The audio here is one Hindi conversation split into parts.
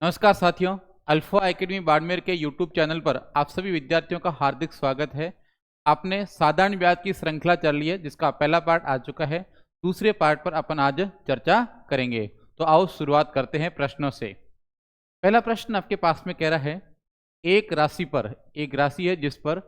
नमस्कार साथियों, अल्फा एकेडमी बाड़मेर के यूट्यूब चैनल पर आप सभी विद्यार्थियों का हार्दिक स्वागत है। आपने साधारण ब्याज की श्रृंखला चल रही है जिसका पहला पार्ट आ चुका है। दूसरे पार्ट पर अपन आज चर्चा करेंगे। तो आओ शुरुआत करते हैं प्रश्नों से। पहला प्रश्न आपके पास में कह रहा है, एक राशि है जिस पर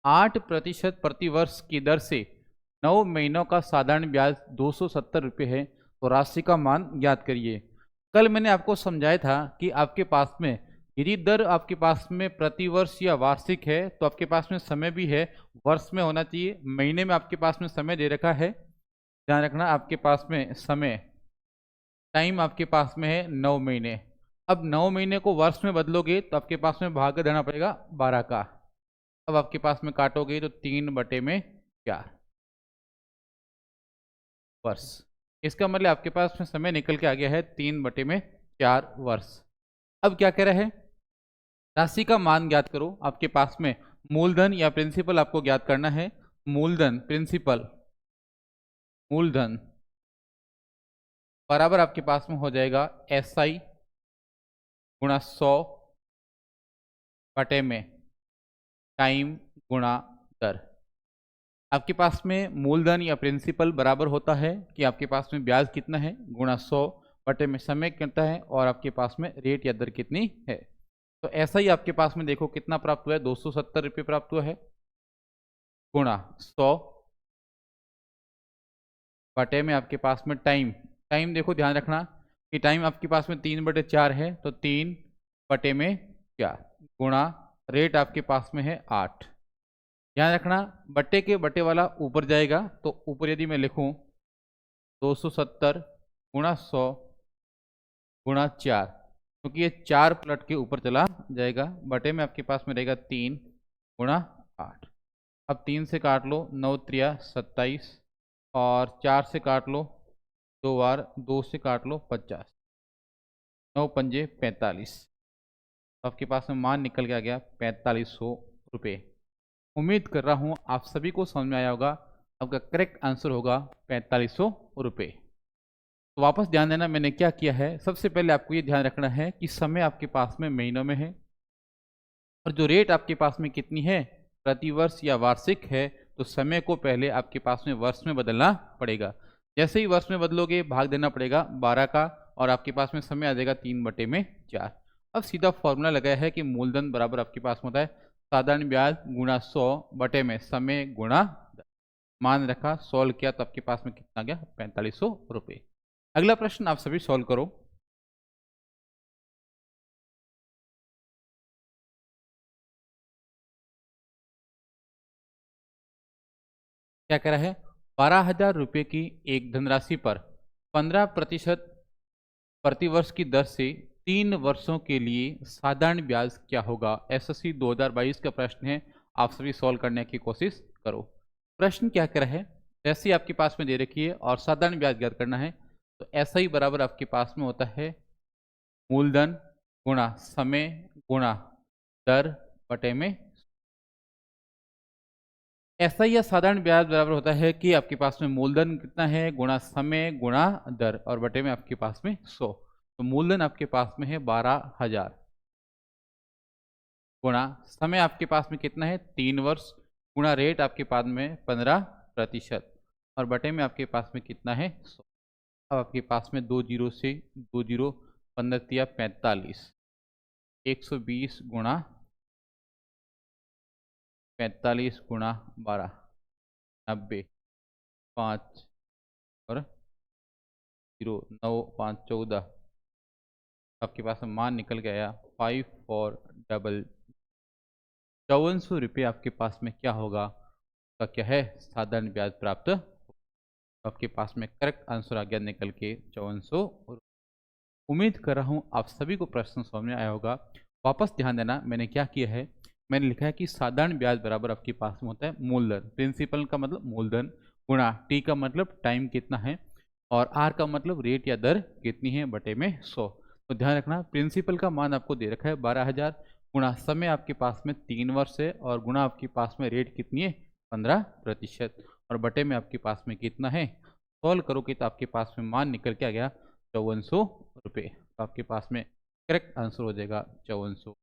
8% प्रतिवर्ष की दर से 9 महीनों का साधारण ब्याज 270 रुपये है, तो राशि का मान ज्ञात करिए। कल मैंने आपको समझाया था कि आपके पास में यदि दर आपके पास में प्रतिवर्ष या वार्षिक है तो आपके पास में समय भी है, वर्ष में होना चाहिए। महीने में आपके पास में समय दे रखा है, ध्यान रखना। आपके पास में समय टाइम आपके पास में है 9 महीने। अब 9 महीने को वर्ष में बदलोगे तो आपके पास में भाग देना पड़ेगा 12 का। अब आपके पास में काटोगे तो 3/4 वर्ष। इसका मतलब आपके पास में समय निकल के आ गया है 3/4 वर्ष। अब क्या कह रहे हैं, राशि का मान ज्ञात करो। आपके पास में मूलधन या प्रिंसिपल आपको ज्ञात करना है। मूलधन मूलधन बराबर आपके पास में हो जाएगा SI गुणा 100 बटे में टाइम गुणा दर। आपके पास में मूलधन या प्रिंसिपल बराबर होता है कि आपके पास में ब्याज कितना है गुणा 100 बटे में समय कितना है और आपके पास में रेट या दर कितनी है। तो ऐसा ही आपके पास में देखो कितना प्राप्त हुआ है, 270 रुपये प्राप्त हुआ है गुणा 100 बटे में आपके पास में टाइम देखो, ध्यान रखना कि टाइम आपके पास में 3/4 है, तो 3/4 गुणा रेट आपके पास में है 8। ध्यान रखना बट्टे के बट्टे वाला ऊपर जाएगा, तो ऊपर यदि मैं लिखूं 270 गुणा 100 गुणा 4, क्योंकि ये 4 पलट के ऊपर चला जाएगा। बटे में आपके पास में रहेगा 3 गुणा 8। अब 3 से काट लो, 9 त्रिया 27 और 4 से काट लो 2 बार, 2 से काट लो 50, 9 पंजे 45। आपके पास में मान निकल के आ गया 4500 रुपये। उम्मीद कर रहा हूँ आप सभी को समझ में आया होगा। आपका करेक्ट आंसर होगा 4500 रुपये। तो वापस ध्यान देना मैंने क्या किया है। सबसे पहले आपको ये ध्यान रखना है कि समय आपके पास में महीनों में है और जो रेट आपके पास में कितनी है, प्रतिवर्ष या वार्षिक है, तो समय को पहले आपके पास में वर्ष में बदलना पड़ेगा। जैसे ही वर्ष में बदलोगे भाग देना पड़ेगा 12 का और आपके पास में समय आ जाएगा 3/4। अब सीधा फॉर्मूला लगाया है कि मूलधन बराबर आपके पास में होता है साधारण ब्याज गुणा 100 बटे में समय गुणा दर। मान रखा, सॉल्व किया तो आपके पास में कितना गया, 4500 रुपये। अगला प्रश्न आप सभी सॉल्व करो। क्या कह रहा है, 12,000 रुपये की एक धनराशि पर 15% प्रतिवर्ष की दर से 3 वर्षों के लिए साधारण ब्याज क्या होगा। SSC 2022 का प्रश्न है, आप सभी सॉल्व करने की कोशिश करो। प्रश्न क्या कह रहा है, जैसे आपके पास में दे रखी है और साधारण ब्याज ज्ञात करना है, तो ऐसा ही बराबर आपके पास में होता है मूलधन गुणा समय गुणा दर बटे में। ऐसा ही साधारण ब्याज बराबर होता है कि आपके पास में मूलधन कितना है गुणा समय गुणा दर और बटे में आपके पास में 100। तो मूलधन आपके पास में है 12,000 गुणा समय आपके पास में कितना है 3 वर्ष गुणा रेट आपके पास में 15% और बटे में आपके पास में कितना है 100। अब आपके पास में 2 जीरो से 2 जीरो 15 45, 120 गुणा 45 गुणा 12 90, 5 और 0 9 5 14। आपके पास में मान निकल के आया 5400। 5400 रुपये आपके पास में क्या होगा, का क्या है, साधारण ब्याज प्राप्त। आपके पास में करेक्ट आंसर आ गया निकल के 5400। उम्मीद कर रहा हूँ आप सभी को प्रश्न समझ में आया होगा। वापस ध्यान देना मैंने क्या किया है, मैंने लिखा है कि साधारण ब्याज बराबर आपके पास में होता है मूलधन, प्रिंसिपल का मतलब मूलधन गुणा टी का मतलब टाइम कितना है और आर का मतलब रेट या दर कितनी है बटे में 100। तो ध्यान रखना प्रिंसिपल का मान आपको दे रखा है 12,000 गुणा समय आपके पास में 3 वर्ष है और गुणा आपके पास में रेट कितनी है 15% और बटे में आपके पास में कितना है। सॉल्व करोगे तो आपके पास में मान निकल के आ गया 5400 रुपये। तो आपके पास में करेक्ट आंसर हो जाएगा 5400।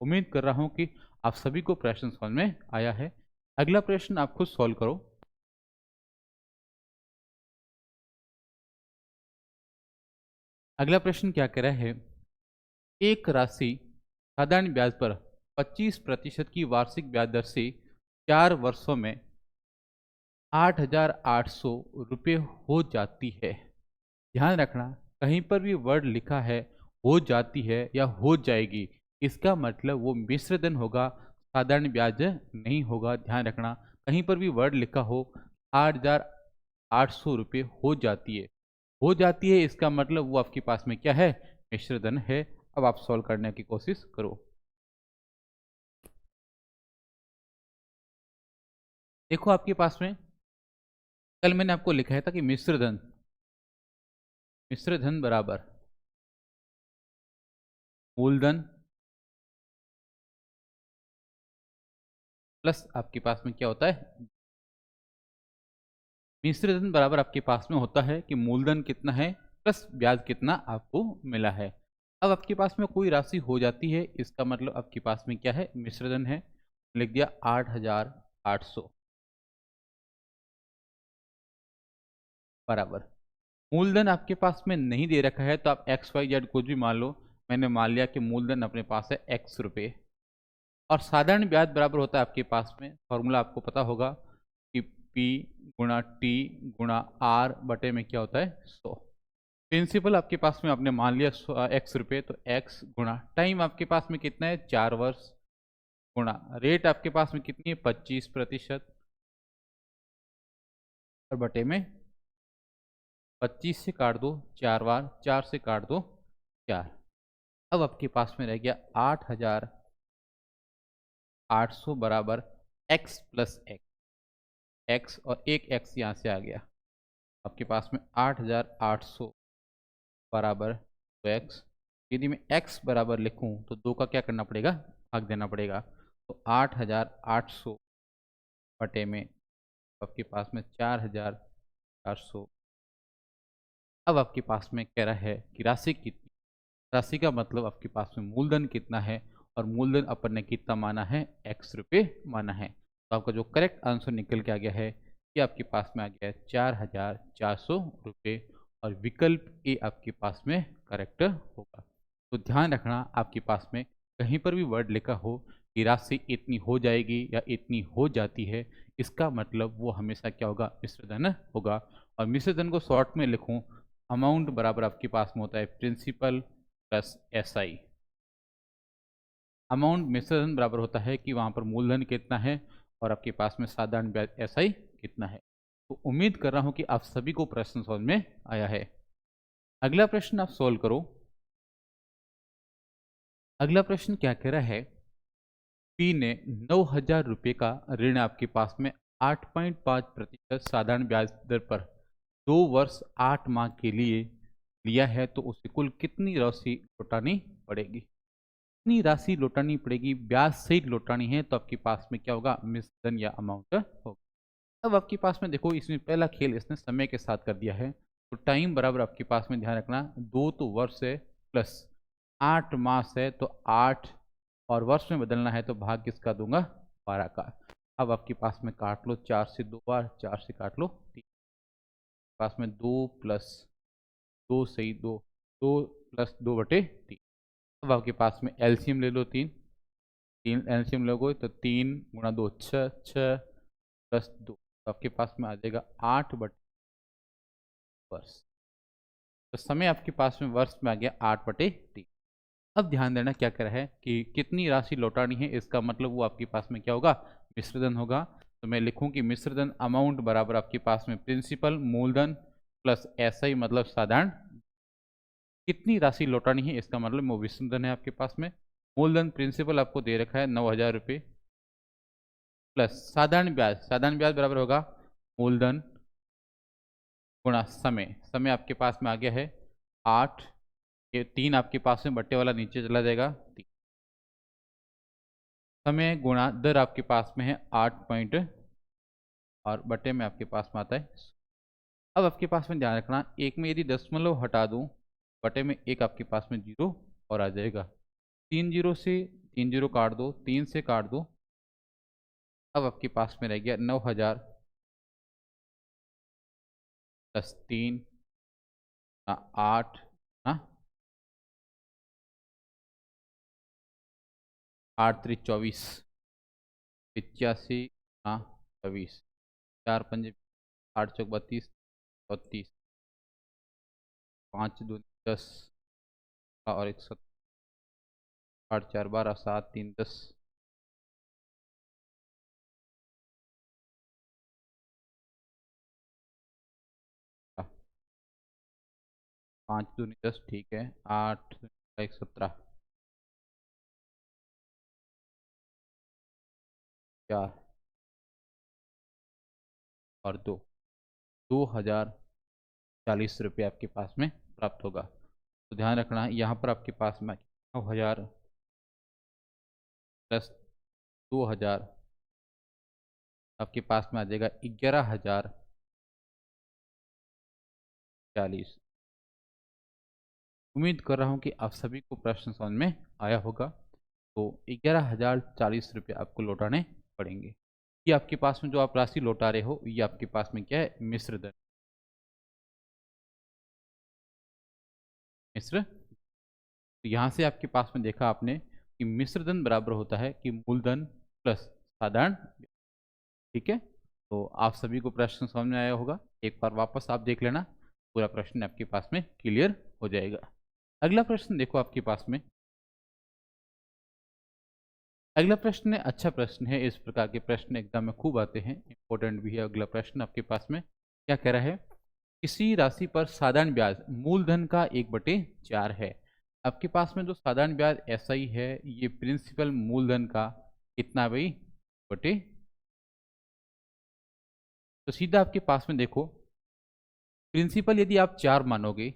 उम्मीद कर रहा हूं कि आप सभी को प्रश्न समझ में आया है। अगला प्रश्न आप खुद सॉल्व करो। अगला प्रश्न क्या कह रहा है, एक राशि साधारण ब्याज पर 25% की वार्षिक ब्याज दर से 4 वर्षों में 8,800 रुपये हो जाती है। ध्यान रखना, कहीं पर भी वर्ड लिखा है हो जाती है या हो जाएगी, इसका मतलब वो मिश्र धन होगा, साधारण ब्याज नहीं होगा। ध्यान रखना, कहीं पर भी वर्ड लिखा हो 8,800 रुपये हो जाती है, इसका मतलब वो आपके पास में क्या है, मिश्र धन है। अब आप सॉल्व करने की कोशिश करो। देखो आपके पास में कल मैंने आपको लिखा था कि मिश्र धन बराबर मूलधन प्लस आपके पास में क्या होता है, मिश्र धन बराबर आपके पास में होता है कि मूलधन कितना है प्लस ब्याज कितना आपको मिला है। अब आपके पास में कोई राशि हो जाती है, इसका मतलब आपके पास में क्या है, मिश्र धन है। लिख दिया 8,800 बराबर मूलधन आपके पास में नहीं दे रखा है, तो आप एक्स वाई जेड कुछ भी मान लो। मैंने मान लिया कि मूलधन अपने पास है x रुपये, और साधारण ब्याज बराबर होता है आपके पास में, फॉर्मूला आपको पता होगा कि P गुणा T गुणा R बटे में क्या होता है 100। प्रिंसिपल आपके पास में आपने मान लिया x रुपये, तो x गुणा टाइम आपके पास में कितना है 4 वर्ष, गुणा रेट आपके पास में कितनी है 25%, और बटे में 25 से काट दो 4 बार, 4 से काट दो 4। अब आपके पास में रह गया 8,800 बराबर x प्लस x, और एक x यहाँ से आ गया। आपके पास में 8,800 बराबर 2x। यदि मैं x बराबर लिखूं तो 2 का क्या करना पड़ेगा, भाग देना पड़ेगा। तो 8,800 बटे में आपके पास में 4,400। अब आपके पास में कह रहा है कि राशि कितनी, राशि का मतलब आपके पास में मूलधन कितना है, और मूलधन अपन ने कितना माना है, x रुपये माना है। तो आपका जो करेक्ट आंसर निकल के आ गया है, ये आपके पास में आ गया है 4,400 रुपये, और विकल्प ए आपके पास में करेक्ट होगा। तो ध्यान रखना, आपके पास में कहीं पर भी वर्ड लिखा हो कि राशि इतनी हो जाएगी या इतनी हो जाती है, इसका मतलब वो हमेशा क्या होगा, मिश्र धन होगा। और मिश्र धन को शॉर्ट में लिखूं, अमाउंट बराबर आपके पास में होता है प्रिंसिपल प्लस SI। अमाउंट मिश्र धन बराबर होता है कि वहाँ पर मूलधन कितना है और आपके पास में साधारण ब्याज SI कितना है। तो उम्मीद कर रहा हूँ कि आप सभी को प्रश्न समझ में आया है। अगला प्रश्न आप सोल्व करो। अगला प्रश्न क्या कह रहा है, P ने 9,000 रुपये का ऋण आपके पास में 8.5% साधारण ब्याज दर पर 2 वर्ष 8 माह के लिए लिया है, तो उसे कुल कितनी राशि लौटानी पड़ेगी। कितनी राशि लौटानी पड़ेगी, ब्याज सहित लौटानी है, तो आपके पास में क्या होगा, मिश्र धन या अमाउंट होगा। अब आपके पास में देखो, इसमें पहला खेल इसने समय के साथ कर दिया है। तो टाइम बराबर आपके पास में ध्यान रखना, 2 तो वर्ष है प्लस 8 मास है, तो 8, और वर्ष में बदलना है तो भाग किसका दूंगा, 12 का। अब आपके पास में काट लो 4 से 2 बार, 4 से काट लो 3, पास में 2 प्लस 2 सही 2, 2 प्लस 2/3। अब आपके पास में एलसीएम ले लो, 3 एलसीएम लोगे तो 3 गुणा 2 6, 6 प्लस 2, तो आपके पास में आ जाएगा 8/वर्ष। तो समय आपके पास में वर्ष में आ गया 8/3। अब ध्यान देना क्या कह रहा है कि कितनी राशि लौटानी है, इसका मतलब वो आपके पास में क्या होगा, मिश्रधन होगा। तो मैं लिखूं कि मिश्रधन अमाउंट बराबर आपके पास में प्रिंसिपल मूलधन प्लस SI मतलब साधारण। कितनी राशि लौटानी है, इसका मतलब वो मिश्रधन है आपके पास में। मूलधन प्रिंसिपल आपको दे रखा है 9,000 रुपये, प्लस साधारण ब्याज बराबर होगा मूलधन गुणा समय। समय आपके पास में आ गया है 8, ये 3 आपके पास में बट्टे वाला नीचे चला जाएगा, 3 समय गुणा दर आपके पास में है 8 पॉइंट, और बट्टे में आपके पास में आता है। अब आपके पास में ध्यान रखना, एक में यदि दशमलव हटा दूं, बटे में एक आपके पास में 0 और आ जाएगा 3 जीरो से 3 जीरो काट दो, 3 से काट दो। अब आपके पास में रह गया 9,000 प्लस 3 8 हाँ 8 3 24 85 हाँ 24 4 5 8 चौक 32 34 5 2 10 और 1 7 8 4 12 7 3 10 5 दूनी 10 ठीक है 8 1 17 4 और 2,040 रुपये आपके पास में प्राप्त होगा। तो ध्यान रखना यहाँ पर आपके पास में 9,000 प्लस 2,000 आपके पास में आ जाएगा 11,040। उम्मीद कर रहा हूँ कि आप सभी को प्रश्न समझ में आया होगा। तो 11,040 आपको लौटाने पड़ेंगे। ये आपके पास में जो आप राशि लौटा रहे हो ये आपके पास में क्या है, मिश्र धन। मिश्र तो यहाँ से आपके पास में देखा आपने कि मिश्र धन बराबर होता है कि मूलधन प्लस साधारण। ठीक है, तो आप सभी को प्रश्न समझ में आया होगा। एक बार वापस आप देख लेना, पूरा प्रश्न आपके पास में क्लियर हो जाएगा। अगला प्रश्न देखो आपके पास में। अगला प्रश्न है अच्छा प्रश्न है। इस प्रकार के प्रश्न एग्जाम में खूब आते हैं, इंपॉर्टेंट भी है। अगला प्रश्न आपके पास में क्या कह रहा है, किसी राशि पर साधारण ब्याज मूलधन का 1/4 है। आपके पास में जो साधारण ब्याज ऐसा ही है, ये प्रिंसिपल मूलधन का कितना भाई बटे। तो सीधा आपके पास में देखो, प्रिंसिपल यदि आप 4 मानोगे,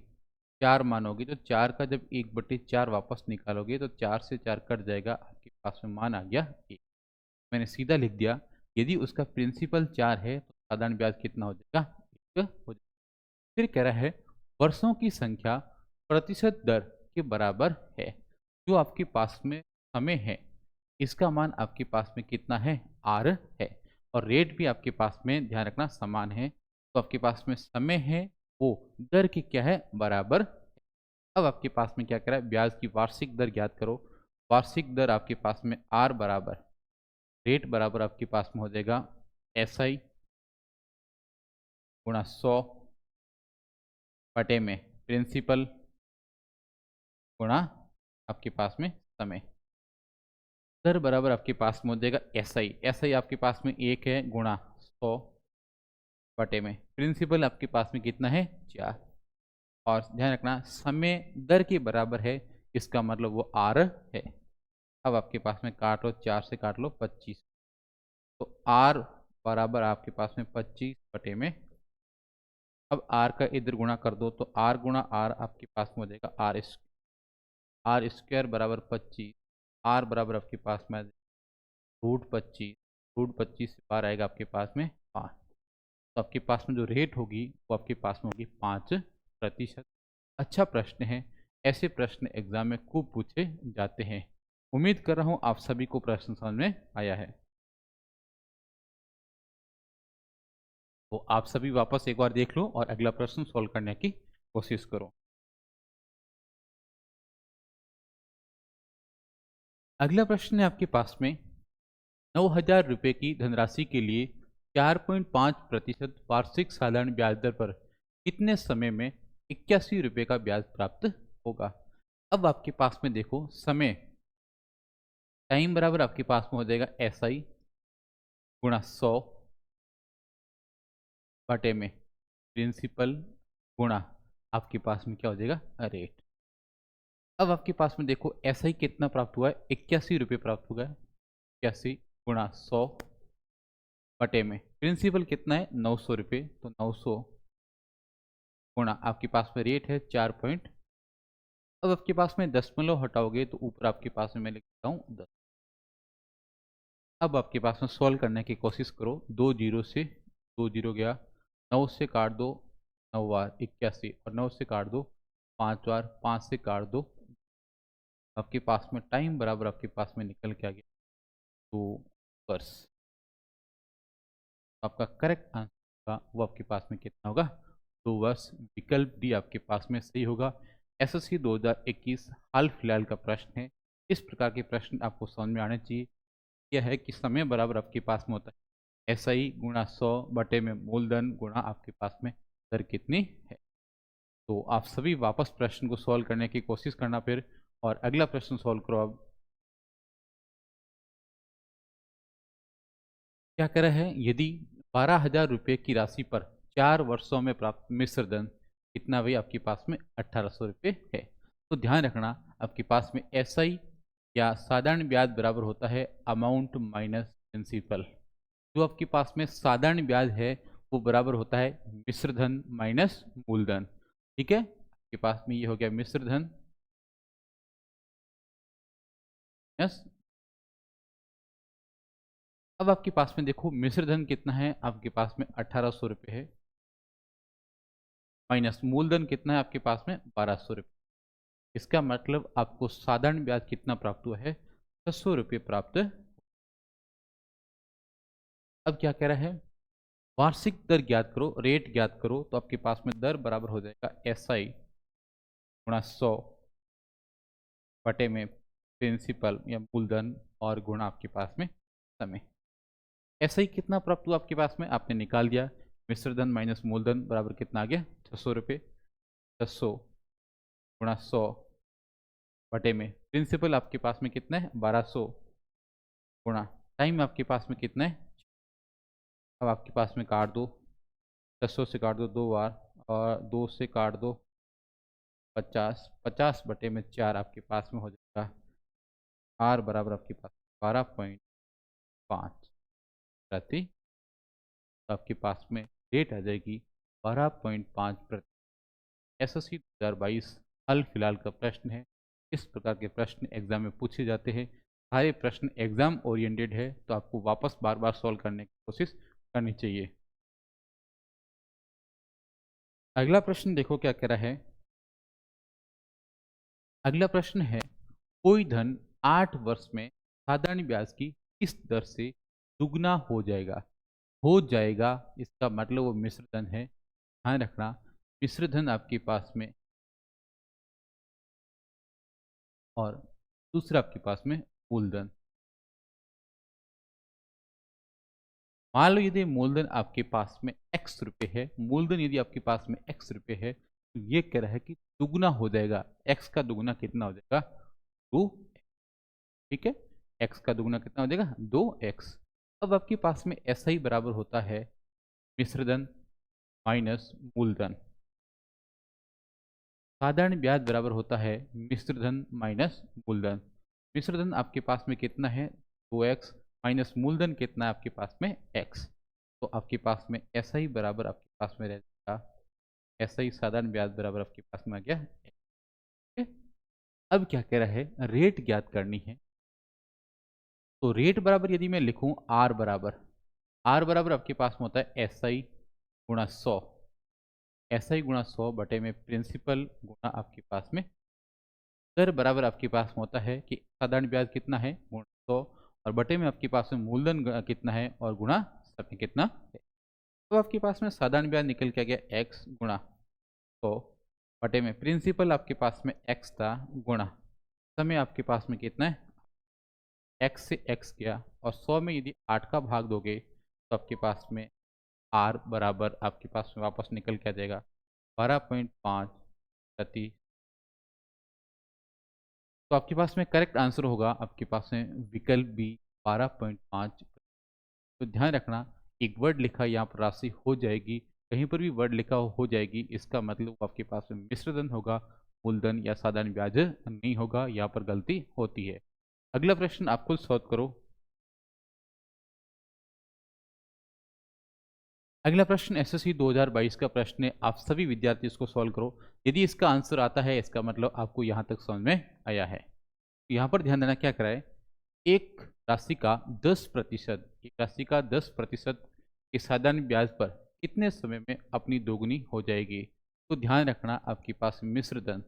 4 मानोगे तो 4 का जब 1/4 वापस निकालोगे तो 4 से 4 कट जाएगा, आपके पास में मान आ गया 1। मैंने सीधा लिख दिया, यदि उसका प्रिंसिपल 4 है तो साधारण ब्याज कितना हो जाएगा, 1 हो जाएगा। फिर कह रहा है वर्षों की संख्या प्रतिशत दर के बराबर है। जो आपके पास में समय है इसका मान आपके पास में कितना है, आर है। और रेट भी आपके पास में ध्यान रखना समान है। तो आपके पास में समय है वो दर की क्या है, बराबर। अब आपके पास में क्या कह रहा है, ब्याज की वार्षिक दर ज्ञात करो। वार्षिक दर आपके पास में आर बराबर रेट बराबर आपके पास में हो जाएगा SI गुणा 100 बटे में प्रिंसिपल गुणा आपके पास में समय। दर बराबर आपके पास में हो जाएगा SI आपके पास में 1 है गुणा 100 बटे में प्रिंसिपल आपके पास में कितना है, 4। और ध्यान रखना समय दर के बराबर है, इसका मतलब वो आर है। अब आपके पास में काटो, 4 से काट लो 25। तो आर बराबर आपके पास में 25 बटे में, अब आर का इधर गुणा कर दो तो आर गुणा आर आपके पास में हो जाएगा आर स्क्वायर बराबर 25। आर बराबर आपके पास में √25, √25 से बाहर आएगा आपके पास में 5। तो आपके पास में जो रेट होगी वो आपके पास में होगी 5%। अच्छा प्रश्न है, ऐसे प्रश्न एग्जाम में खूब पूछे जाते हैं। उम्मीद कर रहा हूँ आप सभी को प्रश्न समझ में आया है। तो आप सभी वापस एक बार देख लो और अगला प्रश्न सॉल्व करने की कोशिश करो। अगला प्रश्न है आपके पास में, 9,000 की धनराशि के लिए 4.5% वार्षिक साधारण ब्याज दर पर कितने समय में 81 का ब्याज प्राप्त होगा। अब आपके पास में देखो समय, टाइम बराबर आपके पास में हो जाएगा SI गुणा 100 बटे में प्रिंसिपल गुणा आपके पास में क्या हो जाएगा, रेट। अब आपके पास में देखो SI कितना प्राप्त हुआ है, 81 प्राप्त हुआ है। 81 गुणा 100 बटे में प्रिंसिपल कितना है, 900 तो 900 गुणा आपके पास में रेट है 4 अब आपके पास में दशमलव हटाओगे तो ऊपर आपके पास में मैं लिखता हूँ 10। अब आपके पास में सॉल्व करने की कोशिश करो। 2 जीरो से 2 जीरो गया, 9 से काट दो 9 बार 81 और 9 से काट दो 5 बार, 5 से काट दो आपके पास में टाइम बराबर आपके पास में निकल के आ गया 2 वर्ष। आपका करेक्ट आंसर होगा वो आपके पास में कितना होगा 2 वर्ष। विकल्प डी आपके पास में सही होगा। एसएससी 2021 हाल फिलहाल का प्रश्न है। इस प्रकार के प्रश्न आपको समझ में आने चाहिए। यह है कि समय बराबर आपके पास में होता है SI गुणा 100 बटे में मूलधन गुणा आपके पास में दर कितनी है। तो आप सभी वापस प्रश्न को सॉल्व करने की कोशिश करना फिर, और अगला प्रश्न सॉल्व करो। अब क्या कह रहा है, यदि 12,000 रुपये की राशि पर 4 वर्षों में प्राप्त मिश्र धन कितना भाई आपके पास में 1,800 रुपये है। तो ध्यान रखना आपके पास में SI या साधारण ब्याज बराबर होता है अमाउंट माइनस प्रिंसिपल। जो आपके पास में साधारण ब्याज है वो बराबर होता है मिश्र धन माइनस मूलधन। ठीक है, आपके पास में ये हो गया मिश्र धन माइनस। अब आपके पास में देखो मिश्र धन कितना है, आपके पास में 1,800 रुपये है, माइनस मूलधन कितना है आपके पास में 1,200 रुपये। इसका मतलब आपको साधारण ब्याज कितना प्राप्त हुआ है 600 रुपये प्राप्त। अब क्या कह रहा है, वार्षिक दर ज्ञात करो, रेट ज्ञात करो। तो आपके पास में दर बराबर हो जाएगा SI गुणा 100 बटे में प्रिंसिपल या मूलधन और गुणा आपके पास में समय। SI कितना प्राप्त हुआ आपके पास में आपने निकाल दिया, मिश्र धन माइनस मूलधन बराबर कितना आ गया 600 रुपये। 600 गुणा 100 बटे में प्रिंसिपल आपके पास में कितना है 1,200 गुणा टाइम आपके पास में कितना है। अब आपके पास में काट दो, 600 से काट दो 2 बार और 2 से काट दो 50, 50 बटे में 4 आपके पास में हो जाएगा R बराबर आपके पास 12.5 प्रति। तो आपके पास में रेट आ जाएगी 12.5 प्रति। SSC 2022 हाल फिलहाल का प्रश्न है। इस प्रकार के प्रश्न एग्जाम में पूछे जाते हैं। सारे प्रश्न एग्जाम ओरिएंटेड है, तो आपको वापस बार बार सॉल्व करने की कोशिश करनी चाहिए। अगला प्रश्न देखो क्या कह रहा है। अगला प्रश्न है, कोई धन 8 वर्ष में साधारण ब्याज की किस दर से दुगना हो जाएगा। इसका मतलब वो मिश्र धन है। ध्यान रखना मिश्र धन आपके पास में और दूसरा आपके पास में मूलधन। मान लो यदि मूलधन आपके पास में x रुपये है, मूलधन यदि आपके पास में x रुपये है, तो ये कह रहा है कि दुगना हो जाएगा। x का दुगना कितना हो जाएगा 2। ठीक है, x का दुगना कितना हो जाएगा 2x। अब आपके पास में SI बराबर होता है मिश्रधन माइनस मूलधन। साधारण ब्याज बराबर होता है मिश्रधन माइनस मूलधन। मिश्रधन आपके पास में कितना है 2x माइनस मूलधन कितना है आपके पास में x। तो आपके पास में SI बराबर आपके पास में रह जाएगा SI साधारण ब्याज बराबर आपके पास में आ गया x। अब क्या कह रहा है, रेट ज्ञात करनी है। तो रेट बराबर यदि मैं लिखूं R बराबर आपके पास में होता है SI गुणा 100। SI गुणा 100 बटे में प्रिंसिपल गुणा आपके पास में दर बराबर आपके पास में होता है कि साधारण ब्याज कितना है गुणा 100 और बटे में आपके पास में मूलधन कितना है और गुणा समय कितना है। तो आपके पास में साधारण ब्याज निकल के आ गया x गुणा 100 बटे में प्रिंसिपल आपके पास में x था गुणा समय आपके पास में कितना है x से x गया और 100 में यदि 8 का भाग दोगे तो आपके पास में R बराबर आपके पास में वापस निकल के आ जाएगा 12.5 प्रति। तो आपके पास में करेक्ट आंसर होगा आपके पास में विकल्प बी 12.5। तो ध्यान रखना एक वर्ड लिखा यहाँ पर राशि हो जाएगी, कहीं पर भी वर्ड लिखा हो जाएगी, इसका मतलब आपके पास में मिश्रधन होगा, मूलधन या साधारण ब्याज नहीं होगा। यहाँ पर गलती होती है। अगला प्रश्न आप खुद सॉल्व करो। अगला प्रश्न एसएससी 2022 का प्रश्न है। आप सभी विद्यार्थी इसको सॉल्व करो। यदि इसका आंसर आता है इसका मतलब आपको यहाँ तक समझ में आया है। यहाँ पर ध्यान देना क्या कराए, एक राशि का 10% के साधारण ब्याज पर कितने समय में अपनी दोगुनी हो जाएगी। तो ध्यान रखना आपके पास मिश्रधन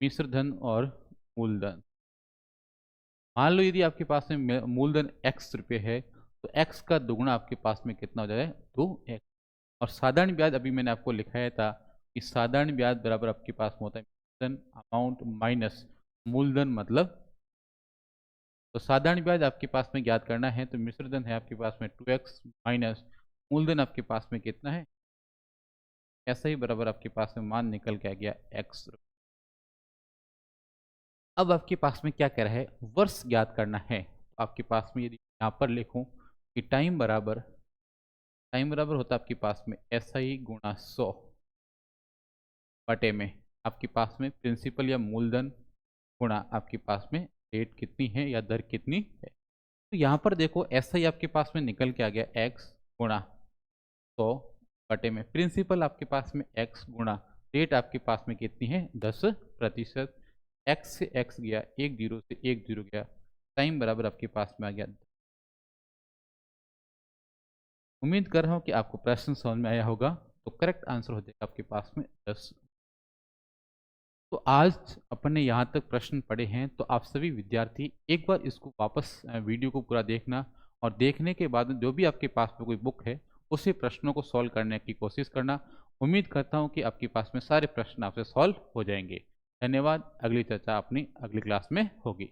मिश्र धन और मूलधन। मान लो यदि आपके पास में मूलधन x रुपये है तो x का दुगुना आपके पास में कितना हो जाएगा, 2x। और साधारण ब्याज अभी मैंने आपको लिखाया था कि साधारण ब्याज बराबर आपके पास में होता है मिश्रधन अमाउंट माइनस मूलधन मतलब। तो साधारण ब्याज आपके पास में ज्ञात करना है तो मिश्रधन है आपके पास में 2x माइनस मूलधन आपके पास में कितना है, ऐसा ही बराबर आपके पास में मान निकल के आ गया x। अब आपके पास में क्या कह रहा है, वर्ष ज्ञात करना है। तो आपके पास में यदि यहाँ पर लिखूं कि टाइम बराबर होता है आपके पास में SI गुणा 100 बटे में आपके पास में प्रिंसिपल या मूलधन गुणा आपके पास में रेट कितनी है या दर कितनी है। तो यहाँ पर देखो SI आपके पास में निकल के आ गया x गुणा 100 बटे में प्रिंसिपल आपके पास में x गुणा रेट आपके पास में कितनी है 10%। x से x गया, एक जीरो से एक जीरो गया, टाइम बराबर आपके पास में आ गया। उम्मीद कर रहा हूँ कि आपको प्रश्न समझ में आया होगा। तो करेक्ट आंसर हो जाएगा आपके पास में 10। तो आज अपने यहाँ तक प्रश्न पढ़े हैं तो आप सभी विद्यार्थी एक बार इसको वापस वीडियो को पूरा देखना और देखने के बाद जो भी आपके पास में कोई बुक है उसे प्रश्नों को सॉल्व करने की कोशिश करना। उम्मीद करता हूँ कि आपके पास में सारे प्रश्न आपसे सॉल्व हो जाएंगे। धन्यवाद। अगली चर्चा अपनी अगली क्लास में होगी।